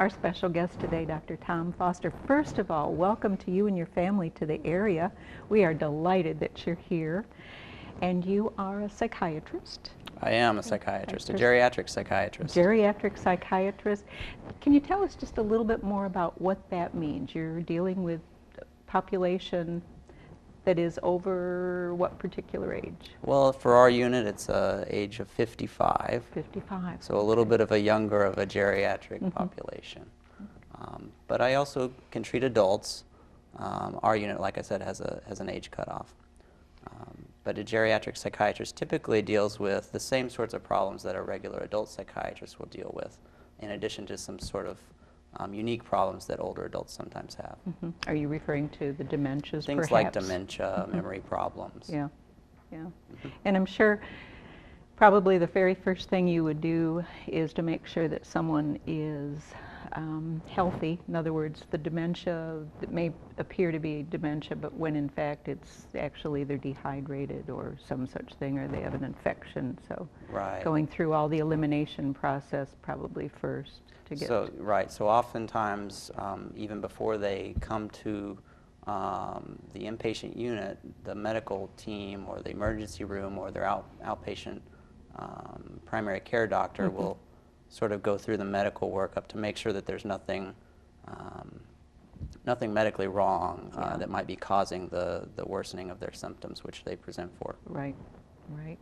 our special guest today, Dr. Tom Foster. First of all, welcome to you and your family to the area. We are delighted that you're here. And you are a psychiatrist. I am a psychiatrist, a geriatric psychiatrist. Geriatric psychiatrist. Can you tell us just a little bit more about what that means? You're dealing with a population that is over what particular age? Well, for our unit, it's age of 55. 55. So a little bit of a younger of a geriatric population. But I also can treat adults. Our unit, like I said, has an age cutoff. But a geriatric psychiatrist typically deals with the same sorts of problems that a regular adult psychiatrist will deal with, in addition to some sort of unique problems that older adults sometimes have. Are you referring to the dementias, Things perhaps? like dementia, memory problems. Yeah, yeah. And I'm sure probably the very first thing you would do is to make sure that someone is healthy. In other words, the dementia that may appear to be dementia, but when in fact it's actually they're dehydrated or some such thing, or they have an infection. So going through all the elimination process probably first to get. So oftentimes, even before they come to the inpatient unit, the medical team or the emergency room or their outpatient primary care doctor will sort of go through the medical workup to make sure that there's nothing medically wrong that might be causing the worsening of their symptoms, which they present for. Right, right.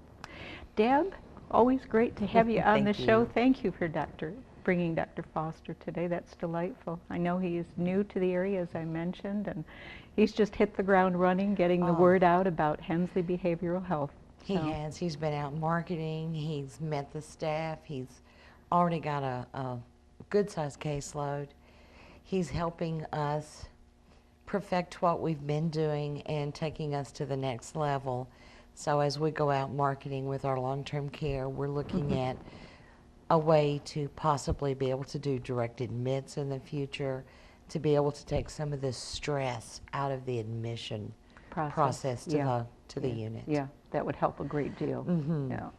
Deb, always great to have you on the show. Thank you for bringing Dr. Foster today. That's delightful. I know he is new to the area, as I mentioned, and he's just hit the ground running, getting the word out about Hensley Behavioral Health. He has. He's been out marketing. He's met the staff. He's already got a good-sized caseload. He's helping us perfect what we've been doing and taking us to the next level. So as we go out marketing with our long-term care, we're looking at a way to possibly be able to do direct admits in the future, to be able to take some of the stress out of the admission process to the unit. Yeah, that would help a great deal. Yeah.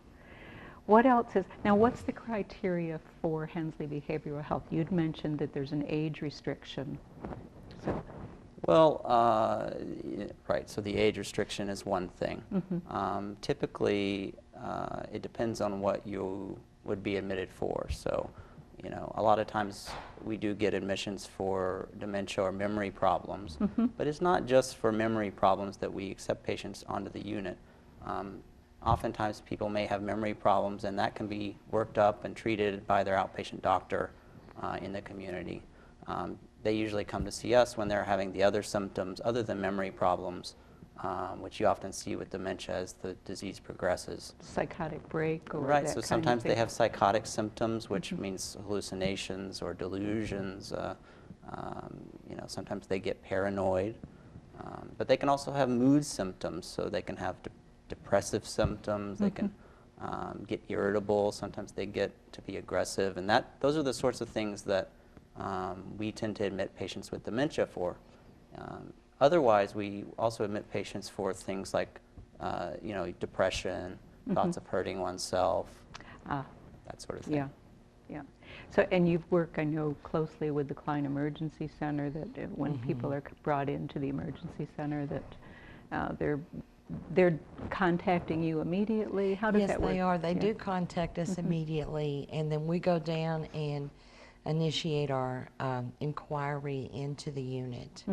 What else is, now what's the criteria for Hensley Behavioral Health? You'd mentioned that there's an age restriction. So. Well, right, so the age restriction is one thing. Typically, it depends on what you would be admitted for. So, you know, a lot of times we do get admissions for dementia or memory problems, but it's not just for memory problems that we accept patients onto the unit. Oftentimes people may have memory problems, and that can be worked up and treated by their outpatient doctor in the community. They usually come to see us when they're having the other symptoms other than memory problems, which you often see with dementia as the disease progresses. Psychotic break or right, that so kind sometimes of thing. they have psychotic symptoms, which means hallucinations or delusions. You know, sometimes they get paranoid, but they can also have mood symptoms, so they can have depressive symptoms, they can get irritable, sometimes they get to be aggressive, and those are the sorts of things that we tend to admit patients with dementia for. Otherwise, we also admit patients for things like, you know, depression, thoughts of hurting oneself, that sort of thing. Yeah, yeah. So, and you've worked, I know, closely with the Klein Emergency Center, that when people are brought into the emergency center, that they're contacting you immediately. How does that work? Yes, they are. They do contact us immediately, and then we go down and initiate our inquiry into the unit.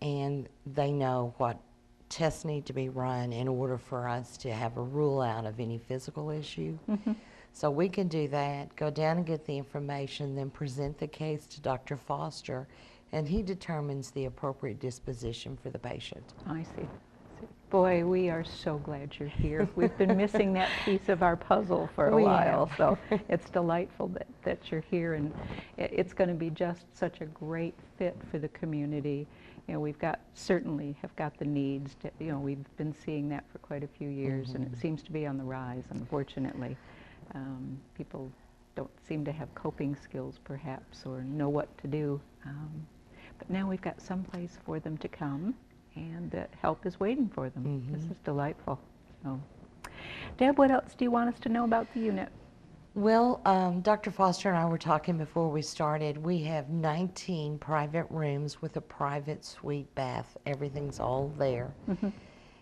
And they know what tests need to be run in order for us to have a rule out of any physical issue. So we can do that, go down and get the information, then present the case to Dr. Foster, and he determines the appropriate disposition for the patient. I see. Boy, we are so glad you're here. We've been missing that piece of our puzzle for a while, so it's delightful that you're here, and it's going to be just such a great fit for the community. You know, certainly have got the needs. You know, we've been seeing that for quite a few years, and it seems to be on the rise, unfortunately. People don't seem to have coping skills, perhaps, or know what to do. But now we've got some place for them to come, and that help is waiting for them. This is delightful. So, Deb, what else do you want us to know about the unit? Well, Dr. Foster and I were talking before we started. We have 19 private rooms with a private suite bath. Everything's all there.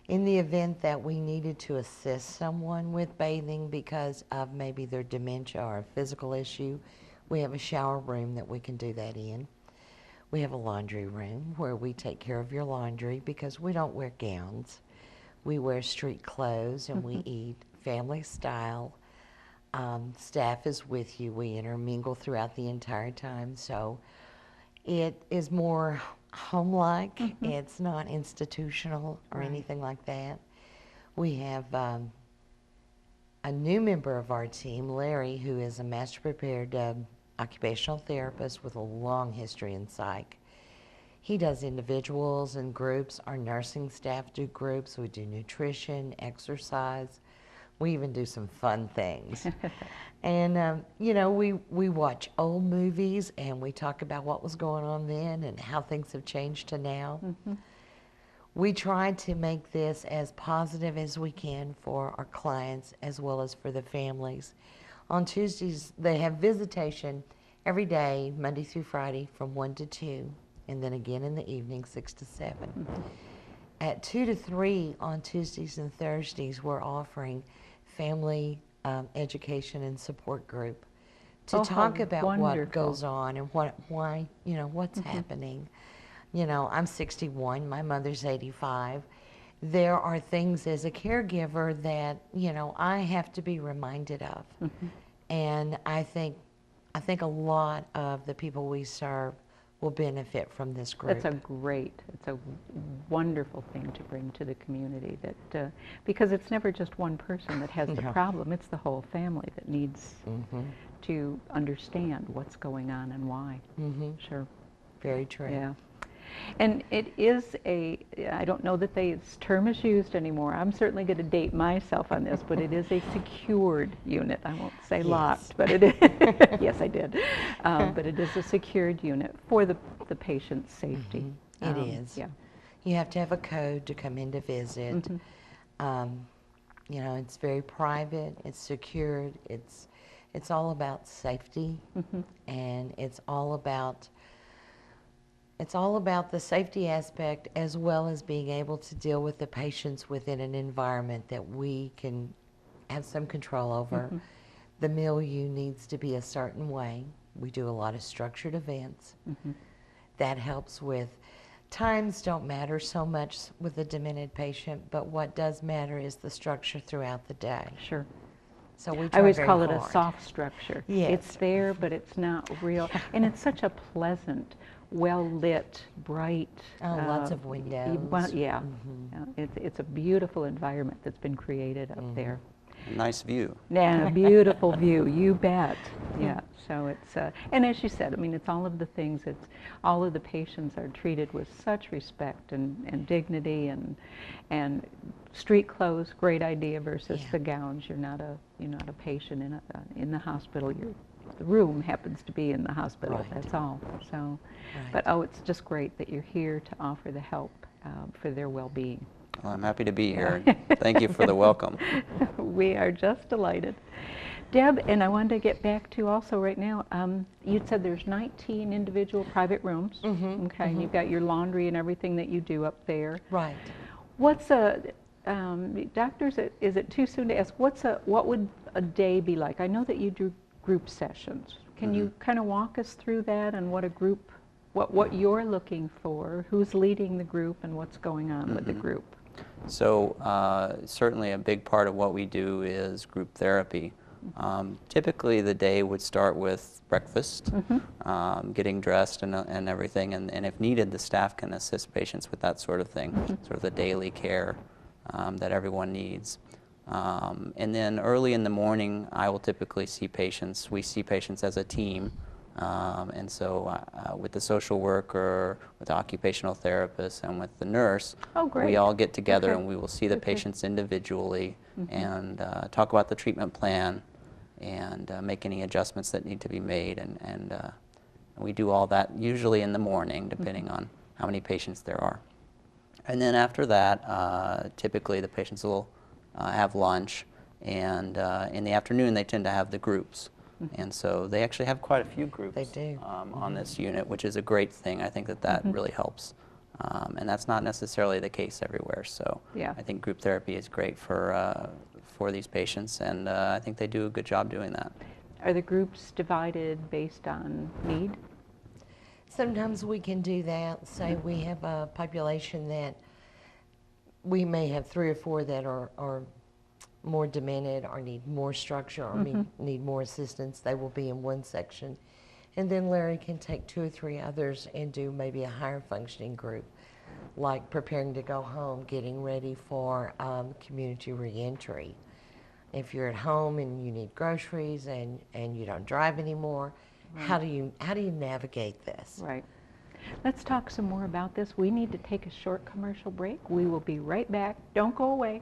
In the event that we needed to assist someone with bathing because of maybe their dementia or a physical issue, we have a shower room that we can do that in. We have a laundry room where we take care of your laundry because we don't wear gowns. We wear street clothes and we eat family style. Staff is with you. We intermingle throughout the entire time. So it is more home-like. It's not institutional or anything like that. We have a new member of our team, Larry, who is a master prepared occupational therapist with a long history in psych. He does individuals and groups. Our nursing staff do groups. We do nutrition, exercise. We even do some fun things. And, you know, we watch old movies and we talk about what was going on then and how things have changed to now. We try to make this as positive as we can for our clients as well as for the families. On Tuesdays, they have visitation every day, Monday through Friday, from 1 to 2, and then again in the evening, 6 to 7. At 2 to 3 on Tuesdays and Thursdays, we're offering family education and support group to talk about what goes on and why, you know, what's happening. You know, I'm 61, my mother's 85. There are things as a caregiver that, you know, I have to be reminded of. And I think a lot of the people we serve will benefit from this group. It's a wonderful thing to bring to the community, that because it's never just one person that has the problem, it's the whole family that needs to understand what's going on and why. Sure. Very true. Yeah. And it is I don't know that this term is used anymore. I'm certainly going to date myself on this, but it is a secured unit. I won't say locked, but it is. Yes, I did. But it is a secured unit for the patient's safety. It is. Yeah. You have to have a code to come in to visit. You know, it's very private, it's secured, it's all about safety, and it's all about the safety aspect as well as being able to deal with the patients within an environment that we can have some control over. The milieu needs to be a certain way. We do a lot of structured events. That helps with times don't matter so much with a demented patient, but what does matter is the structure throughout the day. Sure. So we I try always very call it hard. a soft structure. Yes. It's there, but it's not real. And it's such a pleasant, well-lit, bright. Lots of windows. Yeah. It's a beautiful environment that's been created up there. A nice view. Yeah, a beautiful view, you bet. Yeah, so it's, and as you said, I mean, it's all of the things, all of the patients are treated with such respect and dignity and street clothes, great idea versus the gowns. You're not a patient in the hospital. The room happens to be in the hospital, that's all. So, but it's just great that you're here to offer the help for their well-being. Well, I'm happy to be here. Thank you for the welcome. We are just delighted. Deb, and I wanted to get back to also right now, you said there's 19 individual private rooms. Okay, and you've got your laundry and everything that you do up there. Right. What's doctors, is it too soon to ask, what would a day be like? I know that you do group sessions. Can you kind of walk us through that and what a group, what you're looking for, who's leading the group and what's going on with the group? So certainly a big part of what we do is group therapy. Typically the day would start with breakfast, getting dressed and everything, and if needed the staff can assist patients with that sort of thing, sort of the daily care that everyone needs. And then early in the morning I will typically see patients. We see patients as a team. And so with the social worker, with the occupational therapist, and with the nurse, we all get together and we will see the patients individually and talk about the treatment plan and make any adjustments that need to be made. And we do all that usually in the morning, depending on how many patients there are. And then after that, typically the patients will have lunch, and in the afternoon they tend to have the groups. And so they actually have quite a few groups They do. on this unit, which is a great thing. I think that that really helps. And that's not necessarily the case everywhere. So Yeah. I think group therapy is great for these patients, and I think they do a good job doing that. Are the groups divided based on need? Sometimes we can do that. Say we have a population that we may have 3 or 4 that are more demented or need more structure or need more assistance. They will be in one section. And then Larry can take 2 or 3 others and do maybe a higher functioning group, like preparing to go home, getting ready for community reentry. If you're at home and you need groceries and you don't drive anymore, how do you navigate this? Right. Let's talk some more about this. We need to take a short commercial break. We will be right back. Don't go away.